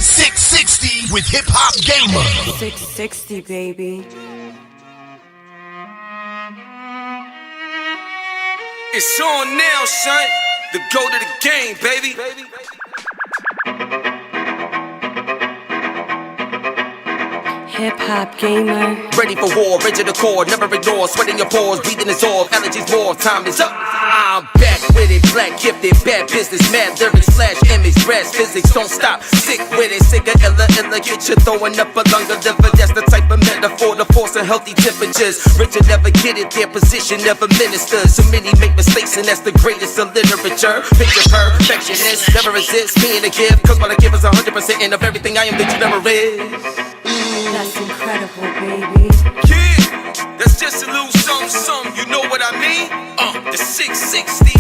660 with Hip Hop Gamer. 660, baby. It's on now, son. The go to the game, baby. Hip Hop Gamer. Ready for war, rigid the core, never ignore. Sweating your pores, breathing is all. Allergies more, time is up. I'm back with it, black gifted, bad business, mad lyrics, flash image, brass physics, don't stop. Sick with it, sicker, illa, get you throwing up a lung of liver. That's the type of metaphor, the force of healthy temperatures. Richard never get it, their position never ministers. So many make mistakes, and that's the greatest of literature. Picture perfectionist, never resist being a gift. Cause what I give is 100% of everything I am that you never is. That's incredible, baby. Yeah, that's just a little something, you know what I mean? The 660.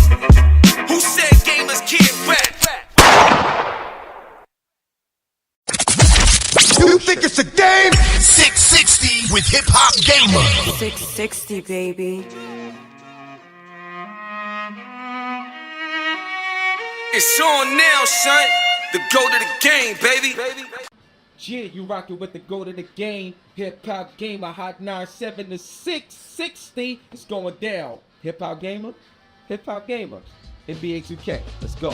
Who said gamers can't rap? You think it's a game? 660 with Hip Hop Gamer. 660, baby. It's on now, son. The go to the game, baby. Yeah, you rockin' with the go to the game. Hip Hop Gamer, Hot 97 to 660. It's going down. Hip Hop Gamer, NBA 2K. Let's go.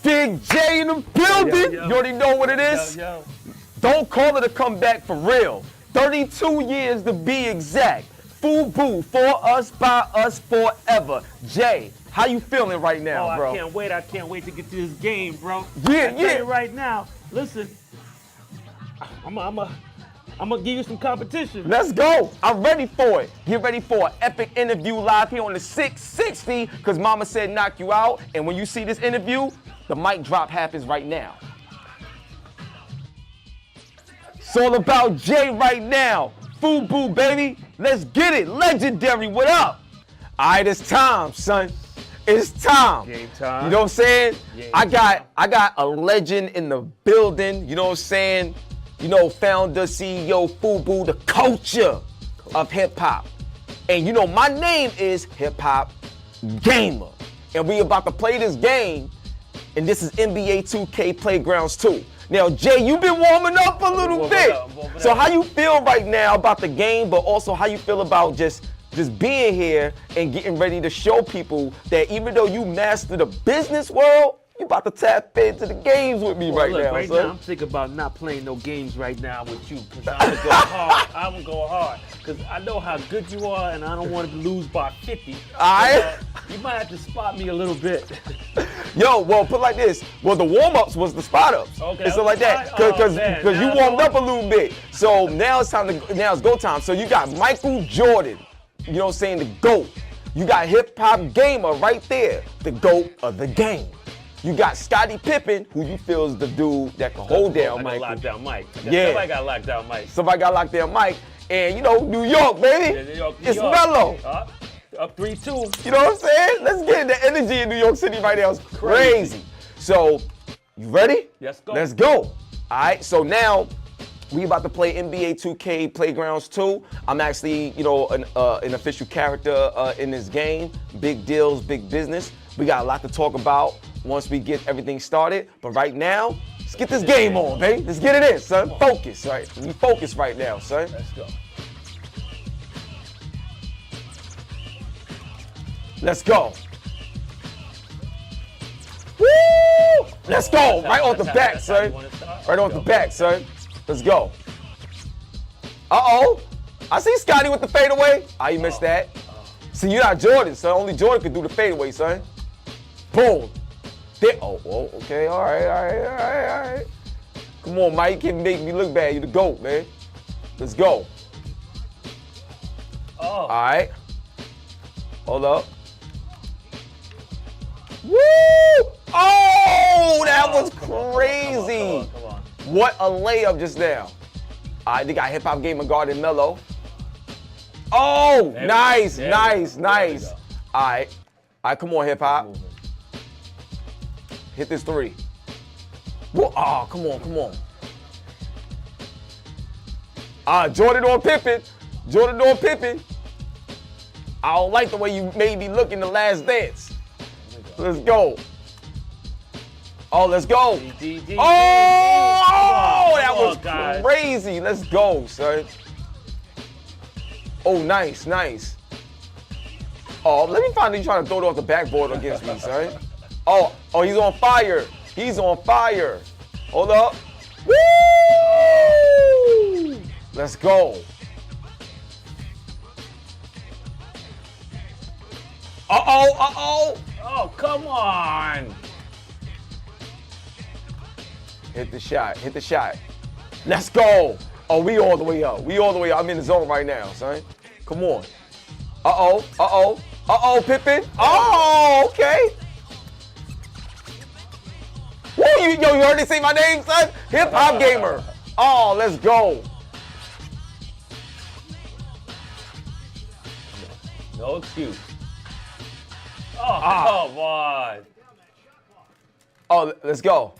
Big J in the building. You already know what it is. Don't call it a comeback for real. 32 years to be exact. Fubu, for us, by us, forever. Jay, how you feeling right now, bro? I can't wait to get to this game, bro. Yeah. Tell you right now, listen, I'm gonna give you some competition. Let's go. I'm ready for it. Get ready for an epic interview live here on the 660, because Mama said knock you out. And when you see this interview, the mic drop happens right now. It's all about Jay right now. Fubu, baby. Let's get it. Legendary, what up? All right, it's time, son. It's time. Game time. You know what I'm saying? Game I got a legend in the building. You know what I'm saying? You know, founder, CEO, Fubu, the culture of hip hop. And you know, my name is Hip Hop Gamer. And we about to play this game. And this is NBA 2K Playgrounds 2. Now, Jay, you've been warming up a little bit. So how you feel right now about the game, but also how you feel about just being here and getting ready to show people that even though you master the business world, you about to tap into the games with me right now, right son. now, I'm thinking about not playing no games right now with you, because I'm gonna go hard. I'm gonna go hard, because I know how good you are, and I don't want to lose by 50. Alright. You might have to spot me a little bit. Yo, well, put it like this. Well, the warm-ups was the spot-ups. Okay. And stuff like that. Because you warmed up a little bit. So now it's go time. So you got Michael Jordan, you know what I'm saying, the GOAT. You got Hip Hop Gamer right there, the GOAT of the game. You got Scottie Pippen, who you feel is the dude that can hold down Mike. Lockdown Mike. Yeah. Somebody got lockdown Mike. Somebody got lockdown Mike. And you know, New York, baby. Yeah, New York. It's mellow. Up 3-2. You know what I'm saying? Let's get it. The energy in New York City right now is crazy. So, you ready? Let's go. Let's go. All right, so now we about to play NBA 2K Playgrounds 2. I'm actually, you know, an official character in this game. Big deals, big business. We got a lot to talk about once we get everything started. But right now, let's get this game on, baby. Let's get it in, son. Focus, right? We focus right now, son. Let's go. Let's go. Woo! Let's go. Right off the back, son. Right off the back, son. Let's go. Uh-oh. I see Scotty with the fadeaway. You missed that. See, you're not Jordan, son. Only Jordan could do the fadeaway, son. Boom. There. Oh, okay. All right. Come on, Mike. You can't make me look bad. You're the GOAT, man. Let's go. All right. Hold up. Woo! Oh, that was crazy. Come on. What a layup just now. All right, they got Hip Hop Gamer guarding Melo. Oh, nice. All right, come on, Hip Hop. Hit this three. Whoa, come on. Jordan on Pippen. I don't like the way you made me look in The Last Dance. Let's go. Oh, let's go. Oh, that was crazy. Let's go, son. Oh, nice, nice. Oh, let me find you trying to throw it off the backboard against me, son. Oh, he's on fire. He's on fire. Hold up. Woo! Let's go. Uh-oh. Oh, come on. Hit the shot. Let's go. Oh, we all the way up. I'm in the zone right now, son. Come on. Uh-oh, Pippin. Oh, okay. Woo, you already say my name, son? HipHopGamer. Oh, let's go. No excuse. Oh, come on. Oh, let's go.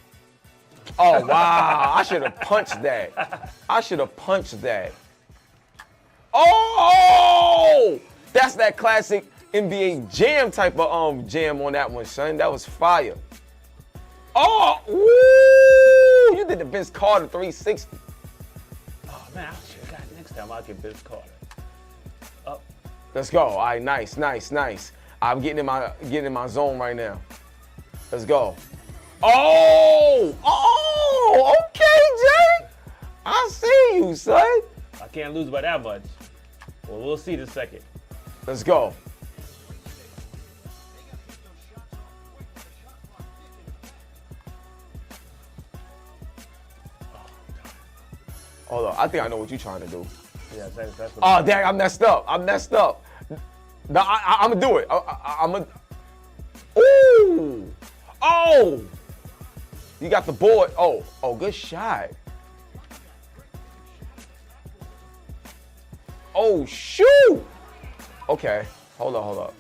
Oh, wow. I should have punched that. Oh! That's that classic NBA jam type of jam on that one, son. That was fire. Oh! Woo! You did the Vince Carter 360. Oh, man, I should have got next time I'll get Vince Carter. Up. Let's go. All right, nice. I'm getting in my zone right now. Let's go. Oh, okay, Jay. I see you, son. I can't lose by that much. Well, we'll see in a second. Let's go. Hold on, I think I know what you're trying to do. Yeah, that's what Oh, dang, I messed up. No, I'm gonna do it. I'm gonna. Ooh. Oh. You got the board. Oh, good shot. Oh, shoot. Okay, hold up.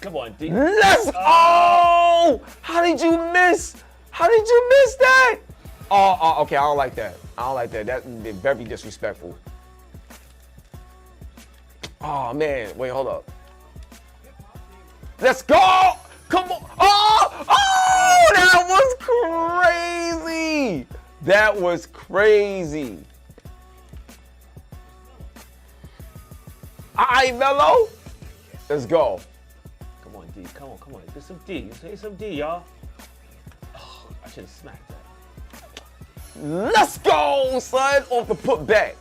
Come on, D. Let's go. How did you miss that? Oh, okay, I don't like that. That's very disrespectful. Oh, man, wait, hold up. Let's go. Come on. Oh, that was crazy. All right, Melo. Let's go. Come on, D. Come on. Get some D. Say some D, y'all. Oh, I should have smacked that. Let's go, son. Off the putback.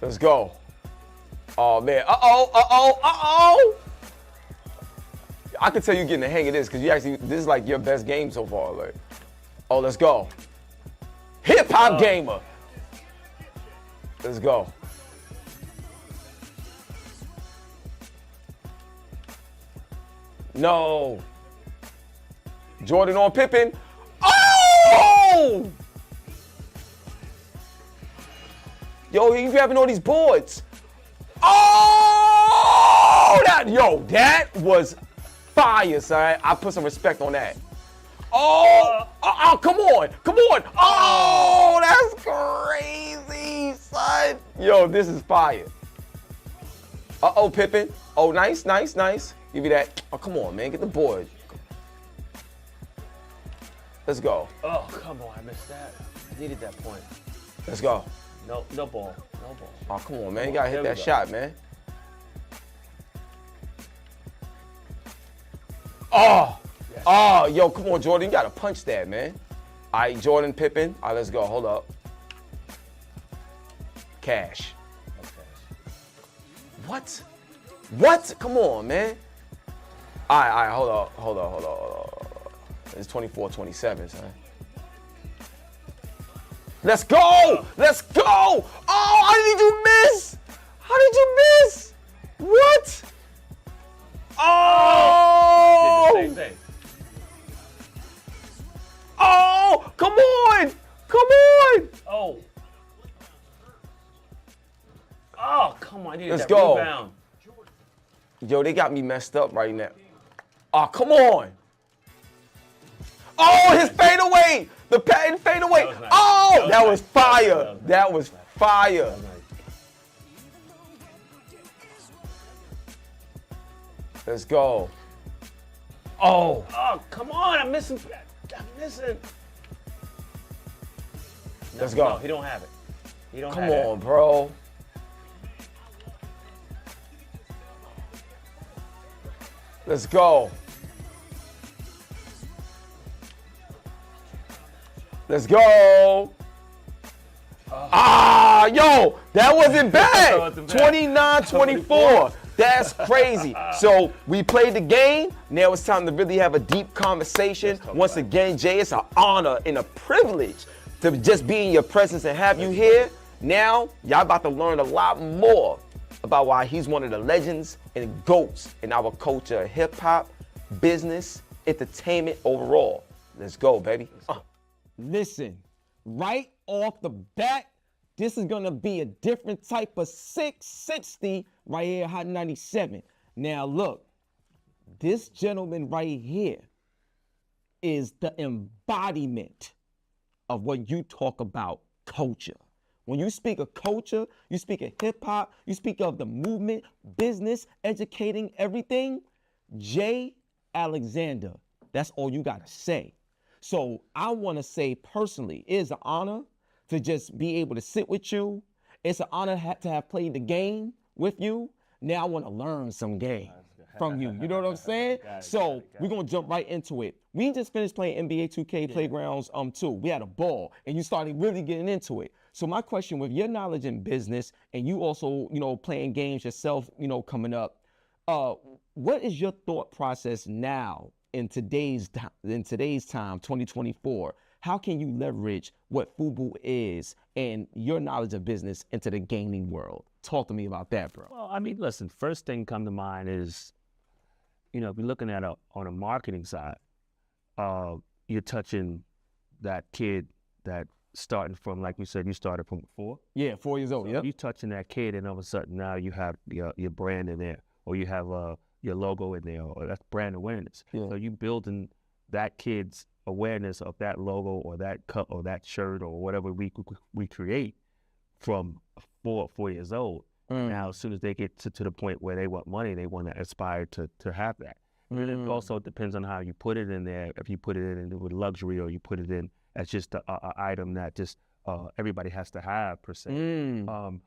Let's go. Oh, man. Uh-oh. I can tell you getting the hang of this because this is like your best game so far. Like, oh, let's go. HipHopGamer. Let's go. No. Jordan on Pippen. Oh! Yo, you grabbing all these boards. Oh! That was fire, son. I put some respect on that. Oh, come on. Oh, that's crazy, son. Yo, this is fire. Uh-oh, Pippen. Oh, nice. Give me that. Oh, come on, man. Get the board. Let's go. Oh, come on. I missed that. I needed that point. Let's go. No ball. Oh, come on, man. You gotta hit that shot, man. Oh, yes. Oh, yo, come on, Jordan. You gotta punch that, man. All right, Jordan, Pippen. All right, let's go. Hold up. Cash. What? Come on, man. All right, hold up. It's 24-27, son. Let's go! Oh, how did you miss? What? Oh! Did the same thing. Oh, come on! Oh, come on. I needed Let's that go. rebound. Yo, they got me messed up right now. Oh, come on. Oh, his fadeaway. The patent fade away. That was nice. Oh, that was fire. That was nice. That was fire. Let's go. Oh. Oh, come on, I'm missing. Let's go. No, he don't have it. He don't Come have on, bro. Let's go. Let's go. Yo, that wasn't bad. wasn't bad. 29-24. That's crazy. So we played the game. Now it's time to really have a deep conversation. Once again, Jay, it's an honor and a privilege to just be in your presence and have you here. Now, y'all about to learn a lot more about why he's one of the legends and GOATs in our culture of hip hop, business, entertainment overall. Let's go, baby. Listen, right off the bat, this is gonna be a different type of 660 right here, Hot 97. Now look, this gentleman right here is the embodiment of what you talk about culture. When you speak of culture, you speak of hip hop, you speak of the movement, business, educating, everything. Jay Alexander, that's all you gotta say. So I wanna say personally, it is an honor to just be able to sit with you. It's an honor to have played the game with you. Now I wanna learn some game from you. You know what I'm saying? So we're gonna jump right into it. We just finished playing NBA 2K Playgrounds 2. We had a ball and you started really getting into it. So my question, with your knowledge in business and you also, playing games yourself, coming up, what is your thought process now in today's time, 2024? How can you leverage what Fubu is and your knowledge of business into the gaming world? Talk to me about that, bro. Well, I mean, listen, first thing come to mind is, if you're looking at on a marketing side, you're touching that kid that starting from, like we said, you started from 4? Yeah, 4 years old, So yep. you touching that kid and all of a sudden now you have your brand in there, or you have your logo in there, or that's brand awareness. Yeah. So you building that kid's awareness of that logo or that cup or that shirt or whatever we create from 4 years old. Now, as soon as they get to the point where they want money, they want to aspire to have that. And it also depends on how you put it in there. If you put it in with luxury, or you put it in as just a item that just everybody has to have per se,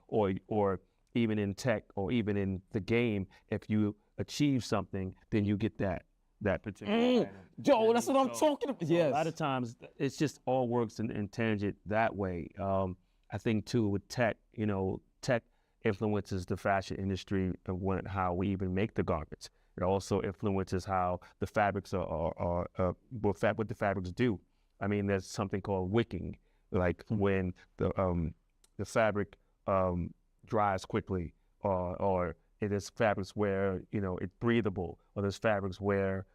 or even in tech or even in the game, if you achieve something, then you get that particular item. Joe, that's what I'm talking about. So Yes. a lot of times it's just all works in tangent that way. I think too with tech, tech influences the fashion industry and how we even make the garments. It also influences how the fabrics are what the fabrics do. I mean, there's something called wicking, like when the fabric dries quickly, or it is fabrics where it's breathable, or there's fabrics where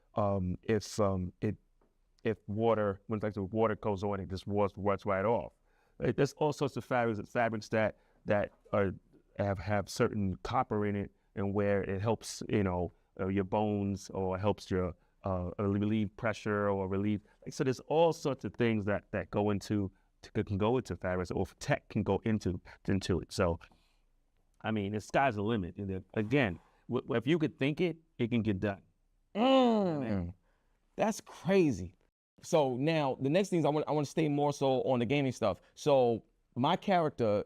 if water, when the water goes on, it just runs right off. There's all sorts of fabrics that have certain copper in it, and where it helps your bones, or helps your relieve pressure or relieve. So there's all sorts of things that go into can go into fabrics, or tech can go into it. So I mean, the sky's the limit. Again, if you could think it, it can get done. That's crazy. So now the next things I want to stay more so on the gaming stuff. So my character,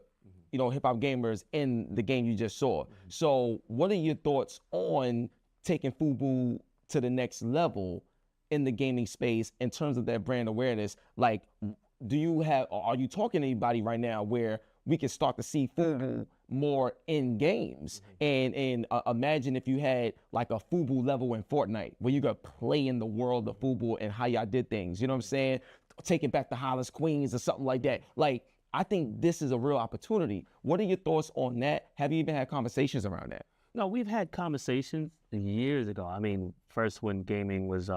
hip hop gamers in the game you just saw. So what are your thoughts on taking Fubu to the next level in the gaming space in terms of that brand awareness? Like, are you talking to anybody right now where we can start to see Fubu more in games? And imagine if you had like a Fubu level in Fortnite where you could play in the world of Fubu and how y'all did things. You know what I'm saying? Taking back the Hollis Queens or something like that. Like, I think this is a real opportunity. What are your thoughts on that? Have you even had conversations around that? No, we've had conversations years ago. I mean, first when gaming was,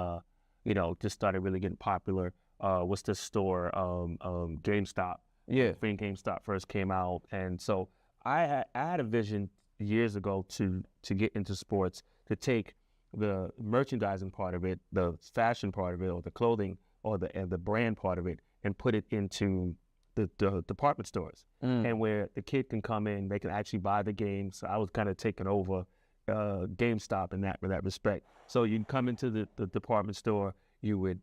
just started really getting popular, was the store, GameStop. Yeah. When GameStop first came out. And so I had a vision years ago to get into sports, to take the merchandising part of it, the fashion part of it, or the clothing, or the brand part of it, and put it into the department stores, and where the kid can come in, they can actually buy the game. So I was kind of taking over GameStop in that respect. So you'd come into the department store, you would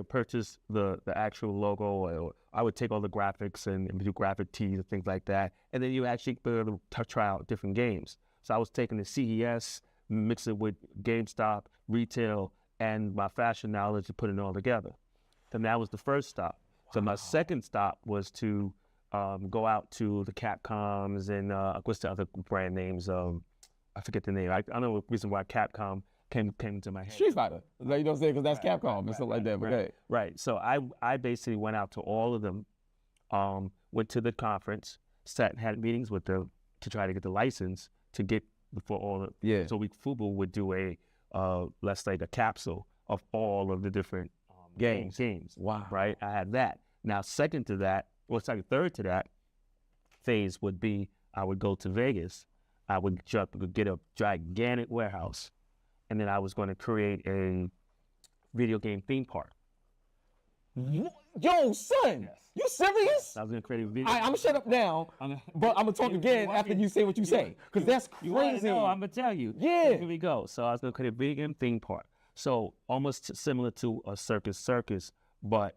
purchase the actual logo, or I would take all the graphics and do graphic tees and things like that, and then you actually be able to try out different games. So I was taking the CES, mix it with GameStop, retail, and my fashion knowledge to put it all together. And that was the first stop. So my second stop was to go out to the Capcoms and what's the other brand names? I forget the name. I don't know the reason why Capcom came to my head. Street Fighter. Like, you know what I'm saying? Because that's Capcom and stuff like that. But hey. Right. So I basically went out to all of them, went to the conference, sat and had meetings with them to try to get the license to get for all of So Fubu would do a let's say a capsule of all of the different games. Wow. Right. I had that. Now third to that phase would be I would go to Vegas. I would get a gigantic warehouse, and then I was going to create a video game theme park. Yo, son, you serious? I was going to create a video. I'm gonna shut up now, but I'm gonna talk again after you say what you say, because that's crazy. No, I'm gonna tell you. Yeah. Here we go. So I was going to create a video game theme park. So almost similar to a circus, but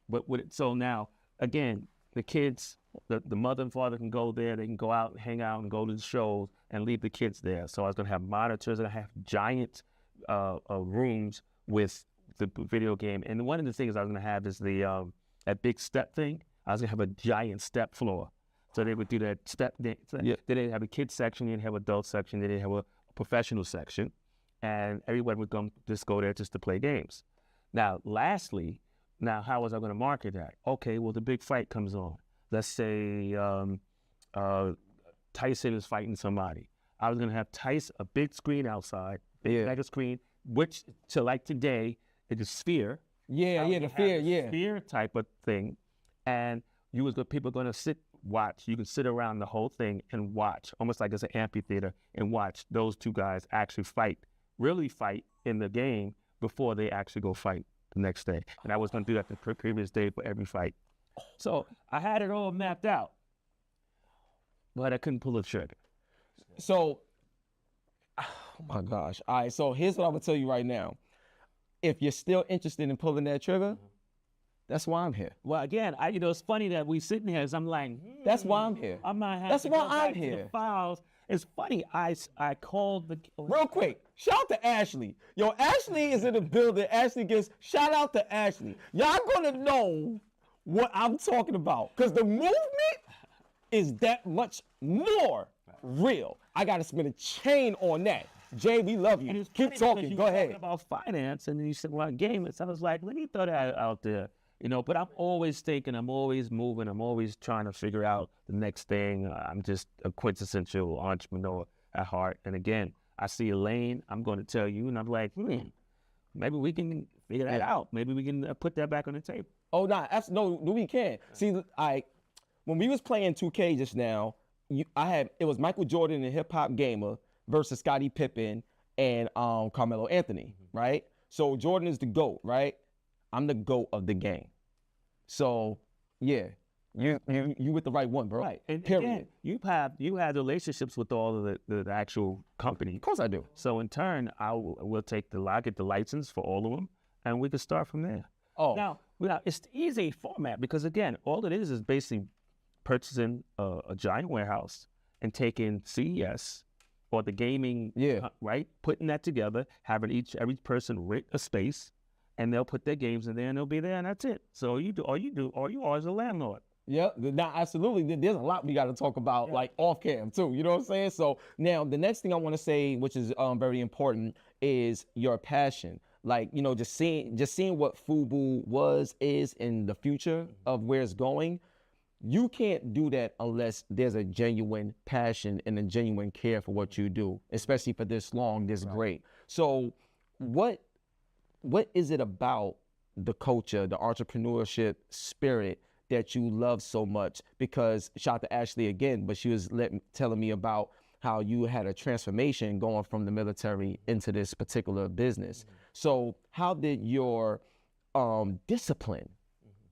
with it. So now again, the kids, the mother and father can go there. They can go out and hang out and go to the shows and leave the kids there. So I was going to have monitors and I have giant rooms with the video game. And one of the things I was going to have is the that big step thing. I was going to have a giant step floor. So they would do that step. Then they'd have a kids section, they'd have adult section, then they'd have a professional section, and everyone would just go there just to play games. Now, lastly, how was I going to market that? Okay, well, the big fight comes on. Let's say Tyson is fighting somebody. I was going to have Tyson, a big screen outside, mega screen, which to like today, it's a sphere. The Sphere type of thing. And people are going to watch. You can sit around the whole thing and watch, almost like it's an amphitheater, and watch those two guys actually really fight in the game before they actually go fight the next day. And I was going to do that the previous day for every fight. So I had it all mapped out, but I couldn't pull the trigger. So, oh my gosh. All right, so here's what I'm gonna tell you right now. If you're still interested in pulling that trigger, that's why I'm here. Well, again, it's funny that we sitting here. I'm like, that's why I'm here. I might have that's to why go back I'm to here. the files. It's funny. I called the real quick. Shout out to Ashley. Yo, Ashley is in the building. Ashley gives shout out to Ashley. Y'all gonna know what I'm talking about, because the movement is that much more real. I gotta spin a chain on that. Jay, we love you. Keep talking. Go ahead. About finance, and then you said about gaming. So I was like, let me throw that out there. But I'm always thinking, I'm always moving, I'm always trying to figure out the next thing. I'm just a quintessential entrepreneur at heart. And again, I see a lane, I'm going to tell you, and I'm like, maybe we can figure that out. Maybe we can put that back on the table. Oh, no, we can. See, when we was playing 2K just now, it was Michael Jordan and HipHopGamer versus Scottie Pippen and Carmelo Anthony, right? So Jordan is the GOAT, right? I'm the GOAT of the game. So yeah, you with the right one, bro. Right. And period. Again, you have relationships with all of the actual company. Of course I do. So in turn, we'll get the license for all of them, and we can start from there. Oh. Now it's the easy format, because again, all it is basically purchasing a giant warehouse and taking CES or the gaming, right? Putting that together, having every person rent a space, and they'll put their games in there, and they'll be there, and that's it. So all you are as a landlord. Yeah, now absolutely. There's a lot we got to talk about, like off cam too. You know what I'm saying? So now the next thing I want to say, which is very important, is your passion. Like, just seeing what Fubu is in the future of where it's going. You can't do that unless there's a genuine passion and a genuine care for what you do, especially for this long, this great. So what is it about the culture, the entrepreneurship spirit that you love so much? Because shout out to Ashley again, but she was telling me about how you had a transformation going from the military into this particular business. So how did your discipline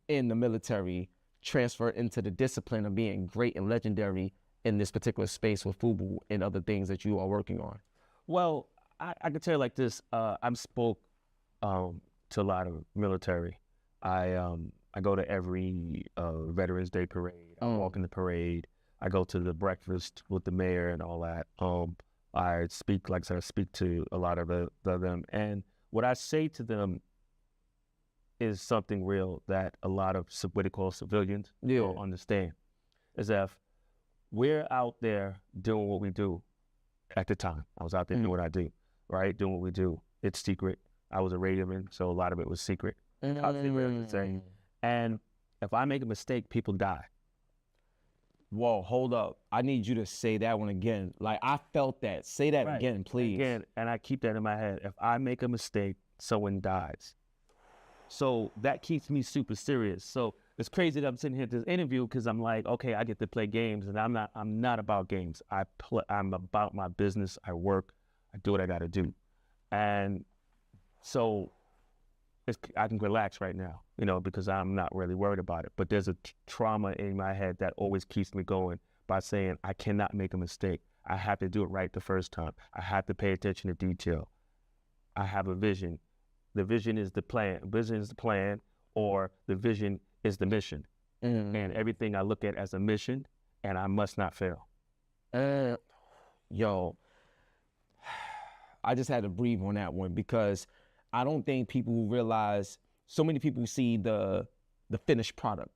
in the military transfer into the discipline of being great and legendary in this particular space with Fubu and other things that you are working on? Well, I can tell you like this. I'm spoke to a lot of military. I go to every Veterans Day parade. I walk in the parade. I go to the breakfast with the mayor and all that. I speak, like I said, I speak to a lot of them. And what I say to them is something real that a lot of what they call civilians don't understand. Is that if we're out there doing what we do at the time. I was out there doing what I do, right? Doing what we do. It's secret. I was a radioman, so a lot of it was secret. And if I make a mistake, people die. Whoa, hold up. I need you to say that one again. Like, I felt that. Say that again, please. Again, and I keep that in my head. If I make a mistake, someone dies. So that keeps me super serious. So it's crazy that I'm sitting here at this interview because I'm like, okay, I get to play games, and I'm not about games. I'm about my business. I work. I do what I got to do. And so I can relax right now, because I'm not really worried about it. But there's a trauma in my head that always keeps me going by saying I cannot make a mistake. I have to do it right the first time. I have to pay attention to detail. I have a vision. The vision is the plan. Vision is the plan, or the vision is the mission. And everything I look at as a mission, and I must not fail. Yo, I just had to breathe on that one because I don't think people realize, so many people see the finished product.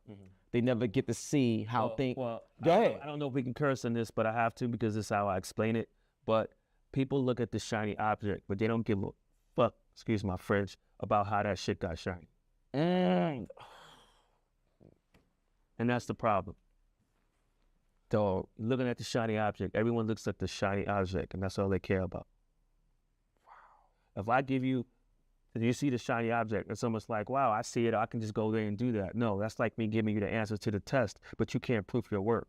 They never get to see how things. Well, go ahead. I don't know if we can curse on this, but I have to because this is how I explain it. But people look at the shiny object, but they don't give a fuck, excuse my French, about how that shit got shiny. And that's the problem. So looking at the shiny object, everyone looks at the shiny object, and that's all they care about. Wow. If I give you, you see the shiny object, and someone's like, wow, I see it, I can just go there and do that. No, that's like me giving you the answers to the test, but you can't prove your work.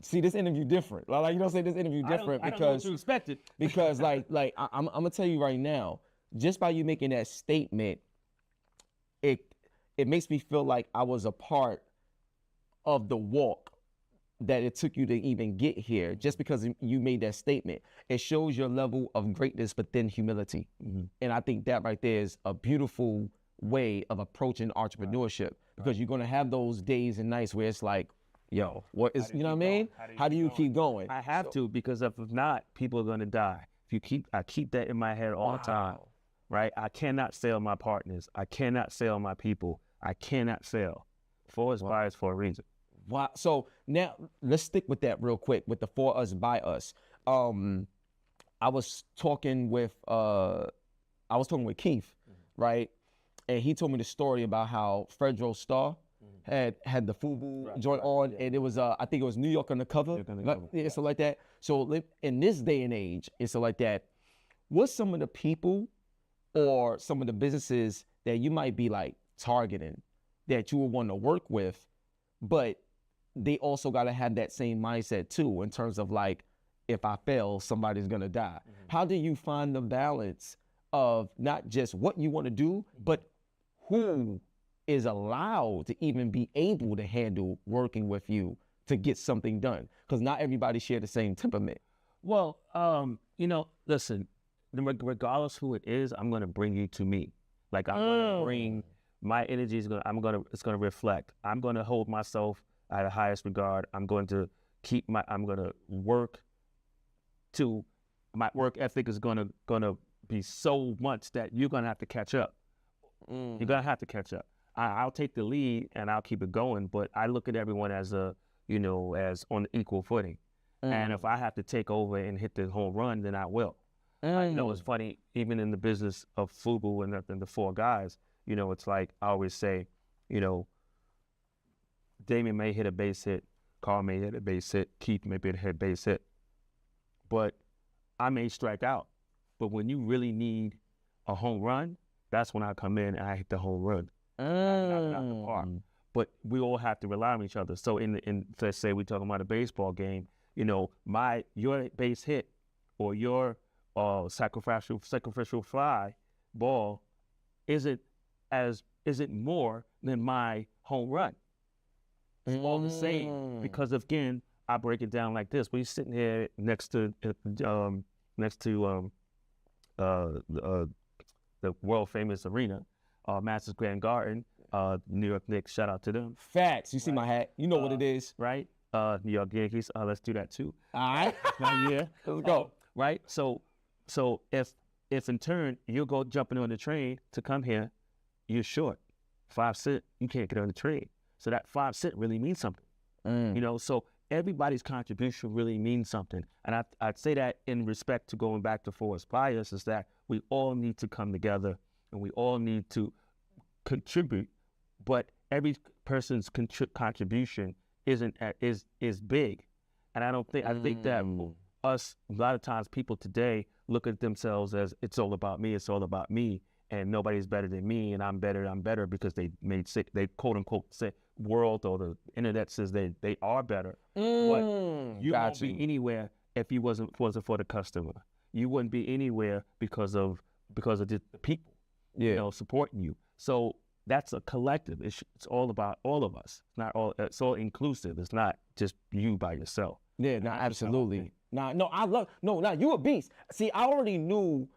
See, this interview different. Like, this interview different I don't know what you expected. Because I'm gonna tell you right now, just by you making that statement, it makes me feel like I was a part of the walk that it took you to even get here, just because you made that statement. It shows your level of greatness, but then humility. And I think that right there is a beautiful way of approaching entrepreneurship, because you're gonna have those days and nights where it's like, yo, what is, you know what I mean? How do you keep going? I have to, because if not, people are gonna die. I keep that in my head all the time, right? I cannot fail my partners. I cannot fail my people. I cannot fail. For us, by us, for a reason. Wow. So now let's stick with that real quick with the for us, by us. I was talking with Keith, right? And he told me the story about how Fredro Starr had the Fubu joint on, and it was I think it was New York on the cover, so like that. So in this day and age, it's so like that. What's some of the people or some of the businesses that you might be like targeting that you would want to work with, but they also got to have that same mindset too, in terms of like, if I fail, somebody's gonna die. How do you find the balance of not just what you want to do, but who is allowed to even be able to handle working with you to get something done? Because not everybody share the same temperament. Well, listen, regardless who it is, I'm gonna bring you to me. Like, I'm gonna bring my energy it's gonna reflect. I'm gonna hold myself at the highest regard. I'm going to work to, my work ethic is gonna be so much that you're gonna have to catch up. You're gonna have to catch up. I'll take the lead and I'll keep it going, but I look at everyone as as on equal footing. And if I have to take over and hit the home run, then I will. It's funny, even in the business of Fubu and the four guys, it's like I always say, Damien may hit a base hit, Carl may hit a base hit, Keith may hit a base hit, but I may strike out. But when you really need a home run, that's when I come in and I hit the home run. Not the park. But we all have to rely on each other. So in let's say we're talking about a baseball game, your base hit or your sacrificial fly ball isn't more than my home run. It's all the same because again, I break it down like this. We're sitting here next to the world famous arena, Madison Square Garden, New York Knicks. Shout out to them. Facts. You see my hat. You know what it is. Right? New York Yankees. Let's do that too. All right. Yeah. Let's go. Right? So if in turn you go jumping on the train to come here, you're short 5 cents. You can't get on the train. So that 5 cents really means something. You know, so everybody's contribution really means something. And I'd say that in respect to going back to forest bias is that we all need to come together and we all need to contribute, but every person's contribution is big. And I think that us, a lot of times people today look at themselves as it's all about me, and nobody's better than me, and I'm better because they quote unquote say world or the internet says they are better. But you won't be anywhere if you wasn't for the customer. You wouldn't be anywhere because of the people, you know, supporting you. So that's a collective. It's all about all of us. It's all inclusive. It's not just you by yourself. Yeah, no, absolutely. Nah, you a beast. See, I already knew,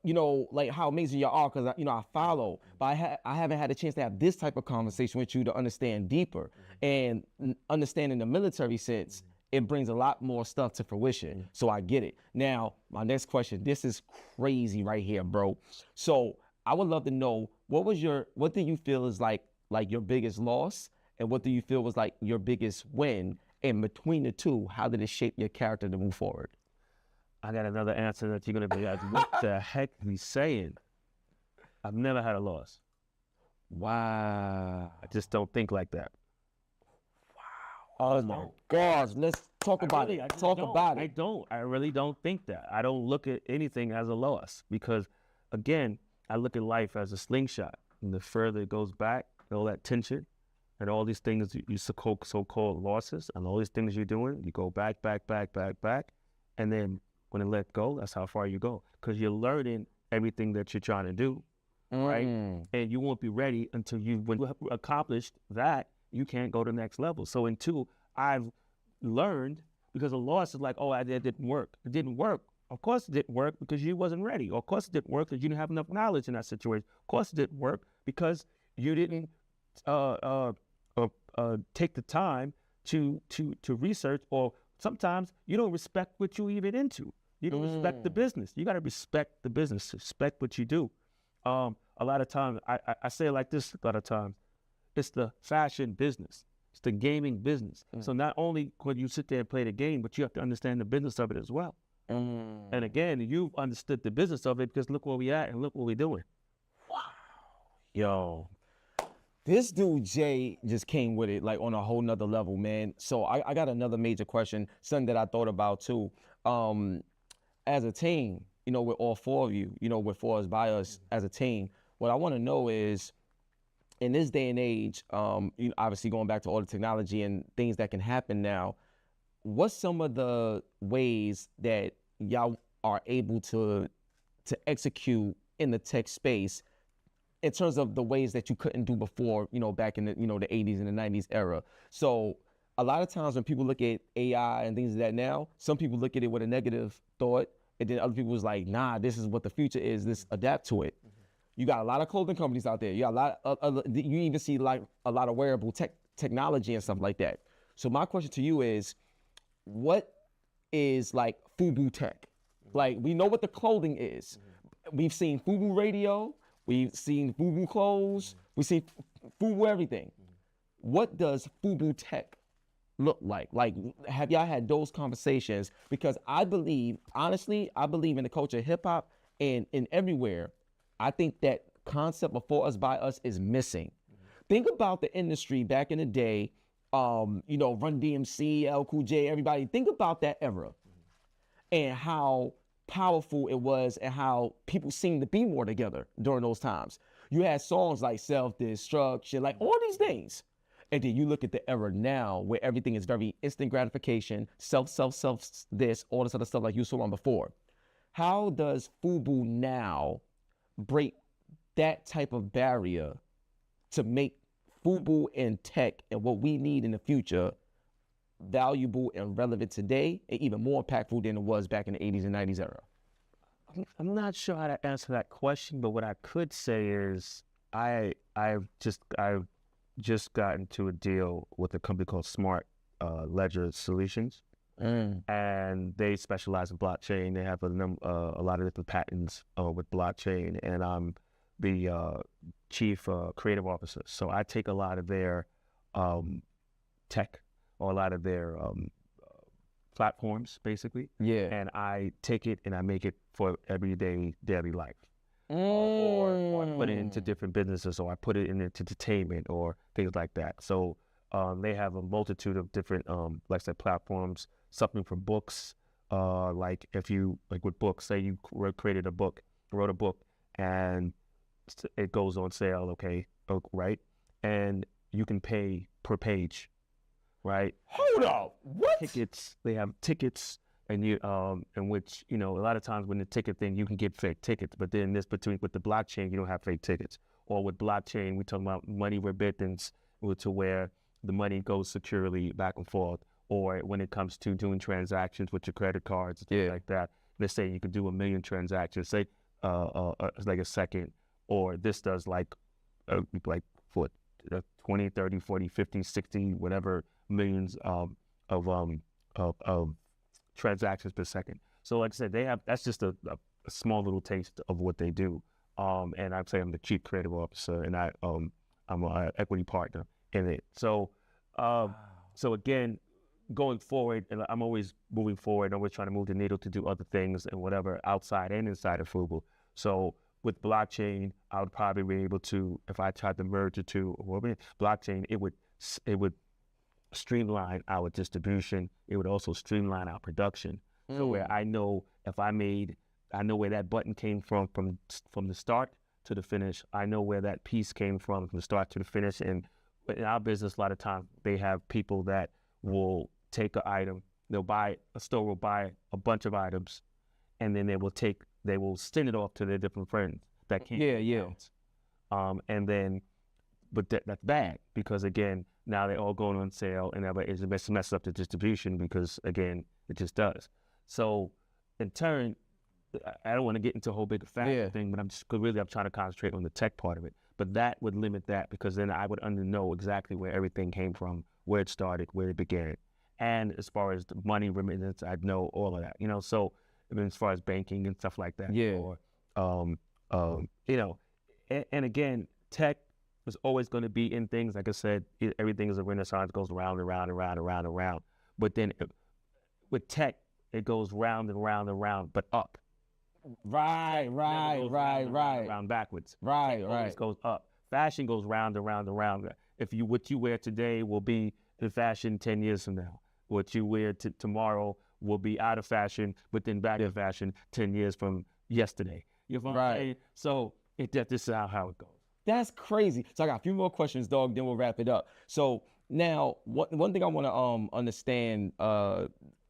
you know, like how amazing you are because, you know, I follow, but I haven't had a chance to have this type of conversation with you to understand deeper. And understanding the military sense, it brings a lot more stuff to fruition. So I get it. Now, my next question, this is crazy right here, bro. So I would love to know, what do you feel is like your biggest loss? And what do you feel was like your biggest win? And between the two, how did it shape your character to move forward? I got another answer that you're going to be like, what the heck are you saying? I've never had a loss. Wow. I just don't think like that. Wow. Oh my gosh. Let's talk about it. I really don't think that. I don't look at anything as a loss because, again, I look at life as a slingshot. And the further it goes back, all that tension and all these things you so-called losses and all these things you're doing, you go back. And then when it let go, that's how far you go. Because you're learning everything that you're trying to do, right? And you won't be ready until when you accomplished that, you can't go to the next level. So in two, I've learned, because a loss is like, oh, that didn't work. It didn't work. Of course it didn't work because you wasn't ready. Of course it didn't work because you didn't have enough knowledge in that situation. Of course it didn't work because you didn't take the time to research, or sometimes you don't respect what you even into. You don't respect the business. You got to respect the business, respect what you do. A lot of times, I say it like this a lot of times, it's the fashion business. It's the gaming business. So not only could you sit there and play the game, but you have to understand the business of it as well. And again, you've understood the business of it because look where we at and look what we're doing. Wow. Yo. This dude, Jay, just came with it like on a whole nother level, man. So I got another major question, something that I thought about too. As a team, you know, with all four of you, you know, with For Us By Us as a team, what I want to know is, in this day and age, you know, obviously going back to all the technology and things that can happen now, what's some of the ways that y'all are able to execute in the tech space in terms of the ways that you couldn't do before, you know, back in the, you know, the 80s and the 90s era? So a lot of times when people look at AI and things like that now, some people look at it with a negative thought, and then other people was like, nah, this is what the future is, let's adapt to it. You got a lot of clothing companies out there. You got a lot you even see like a lot of wearable technology and stuff like that. So my question to you is, what is like Fubu tech? Like, we know what the clothing is. We've seen Fubu radio, we've seen Fubu clothes, we've seen Fubu everything. What does Fubu tech look like? Like, have y'all had those conversations? Because I believe, honestly, I believe in the culture of hip hop and in everywhere. I think that concept of For Us By Us is missing. Think about the industry back in the day, you know, Run DMC, L Cool J, everybody. Think about that era and how powerful it was and how people seemed to be more together during those times. You had songs like Self-Destruction, like all these things. And then you look at the era now where everything is very instant gratification, self, this, all this other stuff like you saw on before. How does Fubu now break that type of barrier to make Fubu and tech and what we need in the future valuable and relevant today, and even more impactful than it was back in the 80s and 90s era? I'm not sure how to answer that question, but what I could say is I've just gotten to a deal with a company called Smart Ledger Solutions, and they specialize in blockchain. They have a lot of different patents with blockchain, and I'm the chief creative officer. So I take a lot of their tech or a lot of their platforms, basically. Yeah. And I take it and I make it for everyday daily life. Or I put it into different businesses, or I put it into entertainment or things like that. So they have a multitude of different, like I said, platforms, something for books. Like if you, like with books, say you created a book, wrote a book, and it goes on sale, okay, right? And you can pay per page, right? Hold up, what? Tickets, they have tickets, and you in which, you know, a lot of times when the ticket thing, you can get fake tickets, but then with the blockchain, you don't have fake tickets. Or with blockchain, we talking about money remittance, to where the money goes securely back and forth. Or when it comes to doing transactions with your credit cards, things like that. Let's say you could do 1 million transactions, say like a second, or this does like for 20, 30, 40, 50, 60, whatever millions of transactions per second. So like I said, that's just a small little taste of what they do. And I'd say I'm the chief creative officer, and I'm an equity partner in it. So so again, going forward, and I'm always moving forward, always trying to move the needle to do other things and whatever outside and inside of Fubu. So with blockchain, I would probably be able to, if I tried to merge the two, blockchain, it would streamline our distribution. It would also streamline our production. So where I know I know where that button came from the start to the finish. I know where that piece came from the start to the finish. And in our business, a lot of times they have people that will take an item, a store will buy a bunch of items, and then they will send it off to their different friends that can't. And then, but that's bad, because again, now they're all going on sale, and it messes up the distribution, because again, it just does. So in turn, I don't want to get into a whole big factor thing, but I'm trying to concentrate on the tech part of it. But that would limit that, because then I would know exactly where everything came from, where it started, where it began. And as far as the money remittance, I'd know all of that, you know. So I mean, as far as banking and stuff like that. Or, you know, and again, tech is always going to be in things. Like I said, everything is a renaissance, goes round and round and round and round and round. But then with tech, it goes round and round and round, but up. Right. Round backwards. Right. It goes up. Fashion goes round and round and round. What you wear today will be the fashion 10 years from now. What you wear tomorrow will be out of fashion, but then back in fashion 10 years from yesterday. You know what I'm saying? So this is how it goes. That's crazy. So I got a few more questions, dog, then we'll wrap it up. So now, one thing I want to understand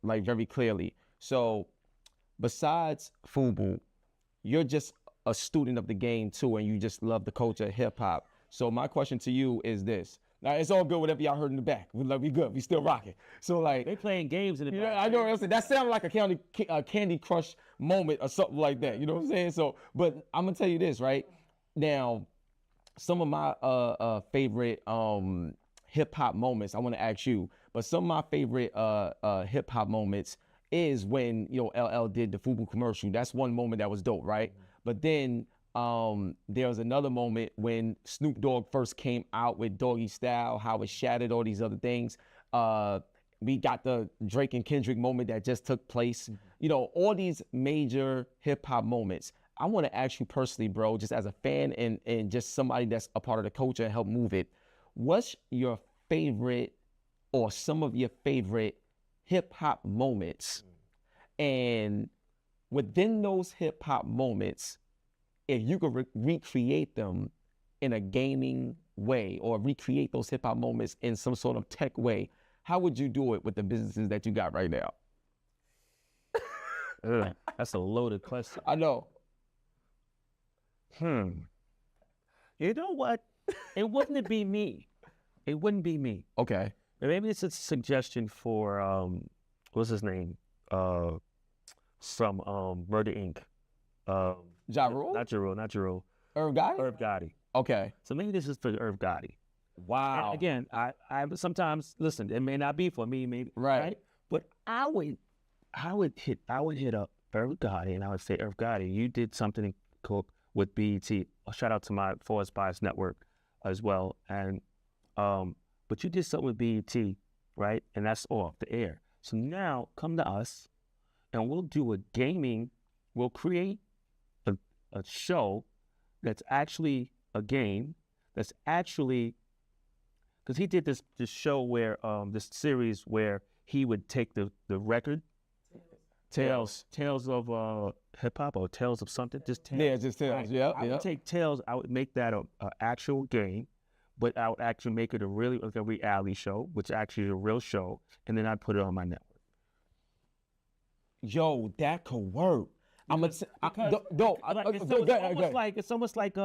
like very clearly. So besides Fubu, you're just a student of the game too, and you just love the culture of hip hop. So my question to you is this. Now, it's all good, whatever y'all heard in the back. We good. We still rocking. So, like, they playing games in the back. Yeah, I know what I'm saying. That sounded like a Candy Crush moment or something like that. You know what I'm saying? So, but I'm going to tell you this, right? Now, some of my favorite hip-hop moments, I want to ask you, but some of my favorite hip-hop moments is when, you know, LL did the Fubu commercial. That's one moment that was dope, right? But then there was another moment when Snoop Dogg first came out with Doggy Style, how it shattered all these other things. We got the Drake and Kendrick moment that just took place. You know, all these major hip hop moments. I want to ask you personally, bro, just as a fan and just somebody that's a part of the culture and help move it. What's your favorite or some of your favorite hip hop moments? And within those hip hop moments, if you could recreate them in a gaming way or recreate those hip hop moments in some sort of tech way, how would you do it with the businesses that you got right now? That's a loaded question. I know. You know what? It wouldn't be me. It wouldn't be me. Okay. Maybe it's a suggestion for what's his name? From Murder Inc. Ja Rule? Not Jarrell. Irv Gotti? Irv Gotti. Okay. So maybe this is for Irv Gotti. Wow. And again, I sometimes listen. It may not be for me, maybe Right. But I would hit up Irv Gotti and I would say, Irv Gotti, you did something cool with BET. A shout out to my Forest Bias Network as well. And but you did something with BET, right? And that's off the air. So now come to us and we'll do a gaming, we'll create a show that's actually a game, that's actually, because he did this show where, this series where he would take the record, Tales of hip hop or Tales of something, just Tales. Yeah, just Tales. Right. Yeah, I would take Tales, I would make that a actual game, but I would actually make it a reality show, which actually is a real show, and then I'd put it on my network. Yo, that could work. It's almost like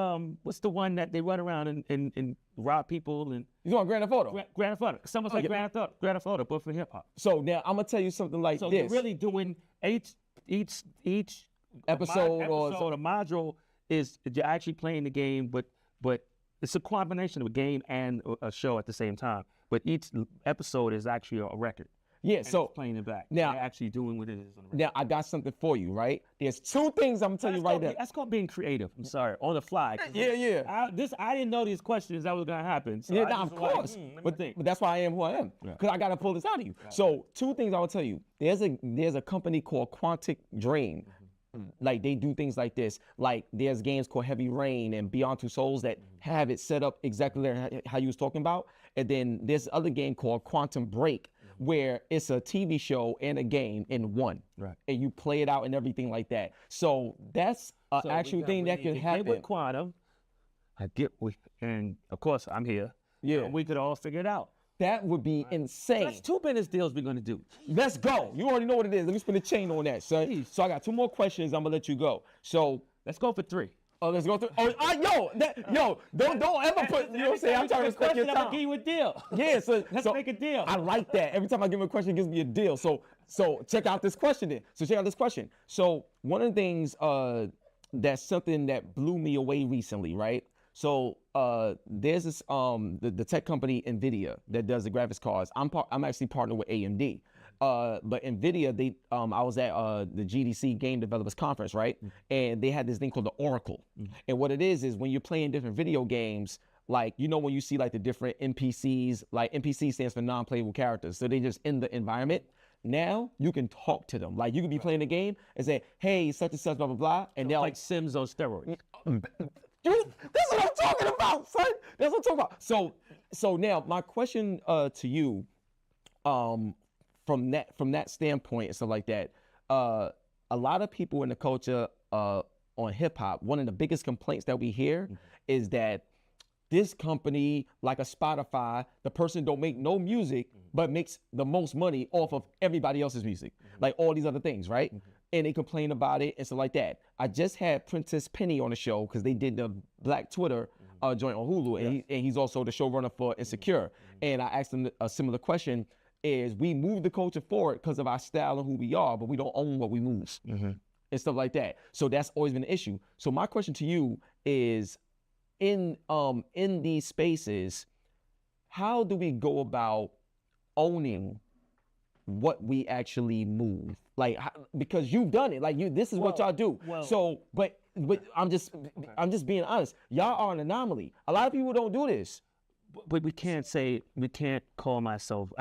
what's the one that they run around and rob people and You want Grand Theft Auto? Grand Theft Auto. It's almost like Grand Theft Auto, but for hip hop. So now I'm gonna tell you something like So this. you're really doing each Episode or the module is you're actually playing the game, but it's a combination of a game and a show at the same time. But each episode is actually a record. Yeah, And so it's playing it back. now- They're actually doing what it is on the record. now I got something for you, right? There's two things I'm gonna tell you right now. That's called being creative. I'm sorry, on the fly. Yeah. I didn't know these questions that was gonna happen. So Yeah, I nah, just of was like, course. let me But think. that's why I am who I am. Because I gotta pull this out of you. So two things I will tell you. There's a company called Quantic Dream. Like they do things like this. Like there's games called Heavy Rain and Beyond Two Souls that have it set up exactly how you was talking about. And then there's other game called Quantum Break where it's a TV show and a game in one. Right. And you play it out and everything like that. So that's an So actual thing that could happen. With quantum, and of course I'm here. Yeah. And we could all figure it out. That would be insane. That's 2 business deals we're gonna do. Let's go. You already know what it is. Let me spin a chain on that, son. So I got 2 more questions. I'm gonna let you go. So Let's go for 3. let's go through. Don't ever put. You know what I'm saying? I'm trying to respect your I'm gonna give time. you a deal. Yeah, so Let's make a deal. I like that. Every time I give him a question, it gives me a deal. So check out this question then. So one of the things that's something that blew me away recently, right? So there's this the tech company NVIDIA that does the graphics cards. I'm actually partnered with AMD. But NVIDIA, I was at the GDC Game Developers Conference, right? And they had this thing called the Oracle. And what it is when you're playing different video games, like, you know, when you see like the different NPCs, like NPC stands for non-playable characters. So they just in the environment. Now you can talk to them. Like you could be playing a game and say, hey, such and such, blah, blah, blah. And they'll Like Sims on steroids. Dude, that's what I'm talking about, son. That's what I'm talking about. So now my question to you, from that standpoint and stuff like that, a lot of people in the culture on hip hop, one of the biggest complaints that we hear is that this company, like a Spotify, the person don't make no music, but makes the most money off of everybody else's music, like all these other things, right? And they complain about it and stuff like that. I just had Princess Penny on the show because they did the Black Twitter joint on Hulu, and he's also the showrunner for Insecure. And I asked him a similar question: is we move the culture forward because of our style and who we are, but we don't own what we move and stuff like that. So that's always been an issue. So my question to you is, in these spaces, how do we go about owning what we actually move? Like, because you've done it. Like this is what y'all do. So, but I'm just being honest. Y'all are an anomaly. A lot of people don't do this. But I can't call myself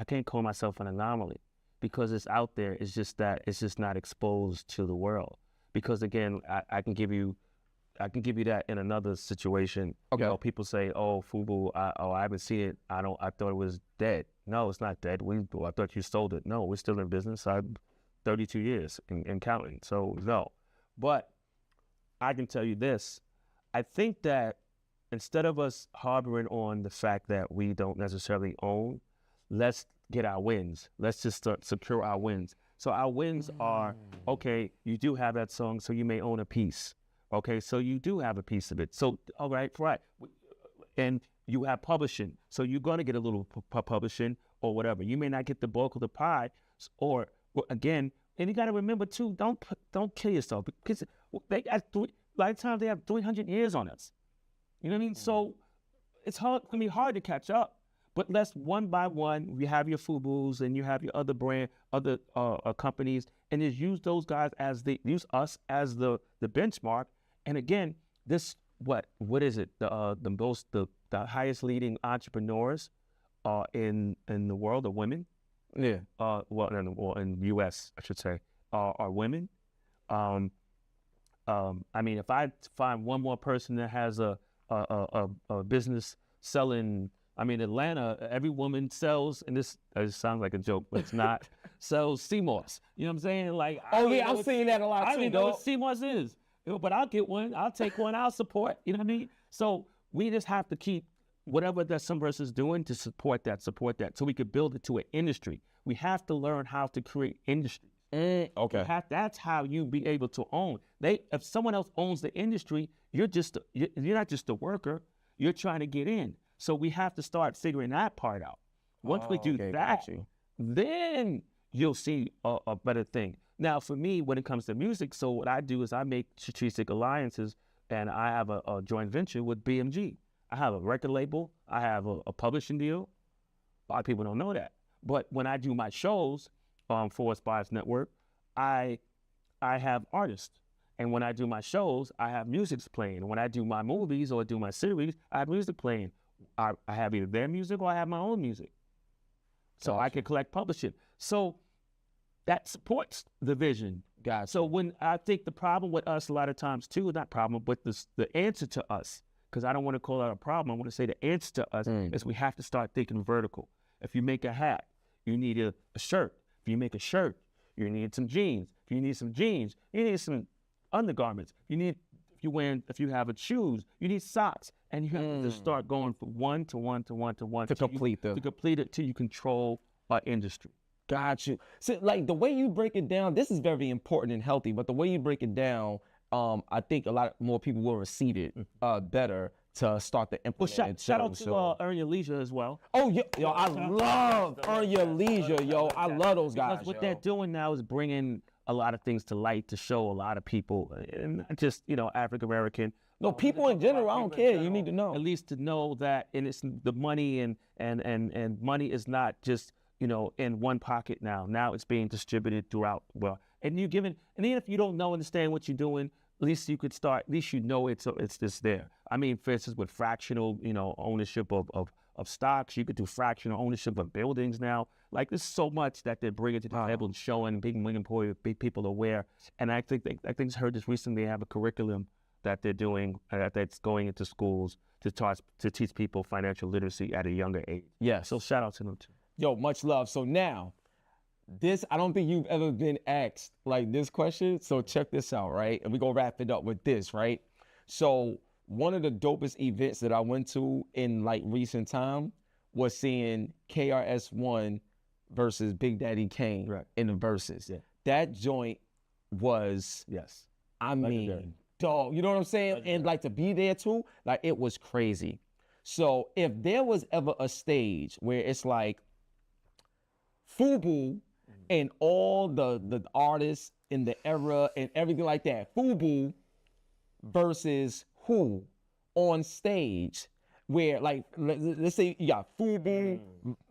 an anomaly because it's out there. It's just that it's just not exposed to the world. Because again, I can give you that in another situation. Okay. You know, people say, "Oh, Fubu, I haven't seen it. I thought it was dead." No, it's not dead. I thought you sold it. No, we're still in business. I'm 32 years and counting. So no, but I can tell you this. I think that instead of us harboring on the fact that we don't necessarily own, let's get our wins. Let's just secure our wins. So our wins are, okay, you do have that song, so you may own a piece. Okay, so you do have a piece of it. So, all right, right. And you have publishing. So you're going to get a little publishing or whatever. You may not get the bulk of the pie, or again, and you got to remember too, don't kill yourself, because they got by the time they have 300 years on us. You know what I mean? So it's hard. I mean, hard to catch up. But let's one by one. You have your Fubus and you have your other companies, and just use those guys use us as the benchmark. And again, this what is it? The highest leading entrepreneurs in the world are women. Yeah. Well, in the U.S. I should say are women. I mean, if I find one more person that has a business selling, I mean, Atlanta, every woman sells, and this sounds like a joke, but it's not, sells CMOS. You know what I'm saying? Like, Oh yeah, I'm seeing that a lot too. I don't even know what CMOS is, but I'll get one. I'll take one. I'll support. You know what I mean? So we just have to keep whatever that some person's doing to support that, so we could build it to an industry. We have to learn how to create industry. Okay. That's how you be able to own. If someone else owns the industry, you're not just a worker. You're trying to get in. So we have to start figuring that part out. Once we do that, then you'll see a better thing. Now, for me, when it comes to music, so what I do is I make strategic alliances, and I have a joint venture with BMG. I have a record label. I have a publishing deal. A lot of people don't know that. But when I do my shows for Spice Network, I have artists. And when I do my shows, I have music playing. When I do my movies or do my series, I have music playing. I have either their music or I have my own music. So I can collect publishing. So that supports the vision. Gotcha. So when I think the problem with us a lot of times too, not problem, but the answer to us, because I don't want to call that a problem, I want to say the answer to us is we have to start thinking vertical. If you make a hat, you need a shirt. If you make a shirt, you need some jeans. If you need some jeans, you need some undergarments. If you have shoes, you need socks. And you have to start going from one to one to one to one to complete it till you control our industry. Got you. So, like, the way you break it down, this is very important and healthy, but the way you break it down, I think a lot more people will receive it better to start to implement. Well, shout out to Earn Your Leisure as well. Oh, yo, I love Earn Your Leisure, yo. I love those guys. Because what they're doing now is bringing a lot of things to light to show a lot of people, and not just, African American. No, people in general, I don't care. You need to know. At least to know that, and it's the money and money is not just, in one pocket now. Now it's being distributed throughout. Well, and even if you don't understand what you're doing, at least you could start. At least it's just there. I mean, for instance, with fractional, ownership of stocks, you could do fractional ownership of buildings now. Like, there's so much that they're bringing to the table and showing, big people aware. And I think I heard this recently. They have a curriculum that they're doing that's going into schools to teach people financial literacy at a younger age. Yeah. So shout out to them too. Yo, much love. So now, I don't think you've ever been asked like this question. So check this out, right? And we're gonna wrap it up with this, right? So one of the dopest events that I went to in like recent time was seeing KRS-One versus Big Daddy Kane in the verses. Yeah. That joint was, I mean, dog, you know what I'm saying? And like to be there too, like it was crazy. So if there was ever a stage where it's like Fubu and all the artists in the era and everything like that, Fubu versus who on stage, where like let's say you got Fubu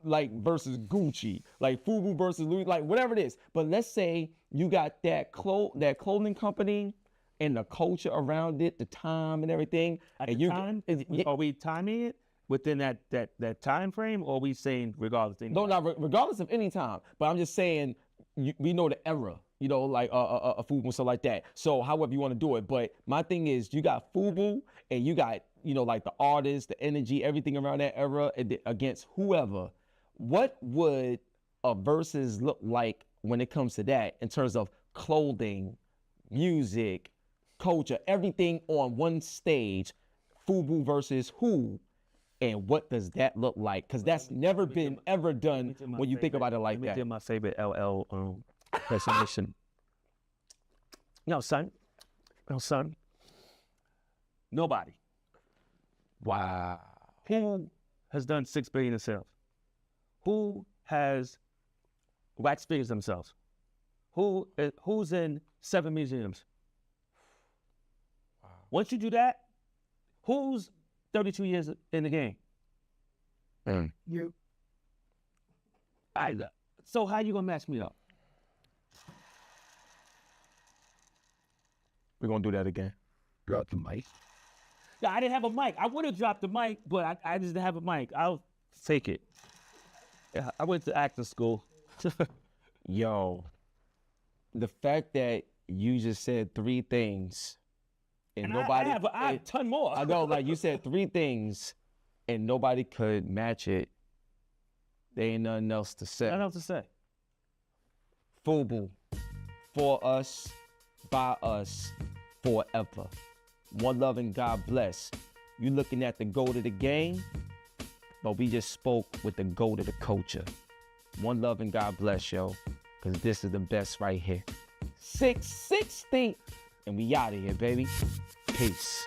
like versus Gucci, like Fubu versus Louis, like whatever it is. But let's say you got that clothing company and the culture around it, the time and everything. Are we timing it within that time frame, or are we saying regardless? No, not regardless of any time. But I'm just saying we know the era, like a Fubu and stuff like that. So however you want to do it. But my thing is, you got Fubu and you got like the artists, the energy, everything around that era against whoever. What would a versus look like when it comes to that in terms of clothing, music, culture, everything on one stage? Fubu versus who? And what does that look like? Because that's never been ever done when you think about it like that. Let me do my favorite LL presentation. No, son. Nobody. Wow. Who has done 6 billion in sales? Who has wax figures themselves? Who's in 7 museums? Wow. Once you do that, who's 32 years in the game? You. So how you gonna match me up? We're gonna do that again. Drop the mic. Yeah, I didn't have a mic. I would have dropped the mic, but I just didn't have a mic. I'll take it. Yeah, I went to acting school. Yo, the fact that you just said 3 things and nobody... I have a ton more. I know, like you said 3 things and nobody could match it. There ain't nothing else to say. Nothing else to say. Fubu, for us, by us, forever. One love and God bless. You looking at the GOAT of the game, but we just spoke with the GOAT of the culture. One love and God bless, yo, because this is the best right here. 660, and we out of here, baby. Peace.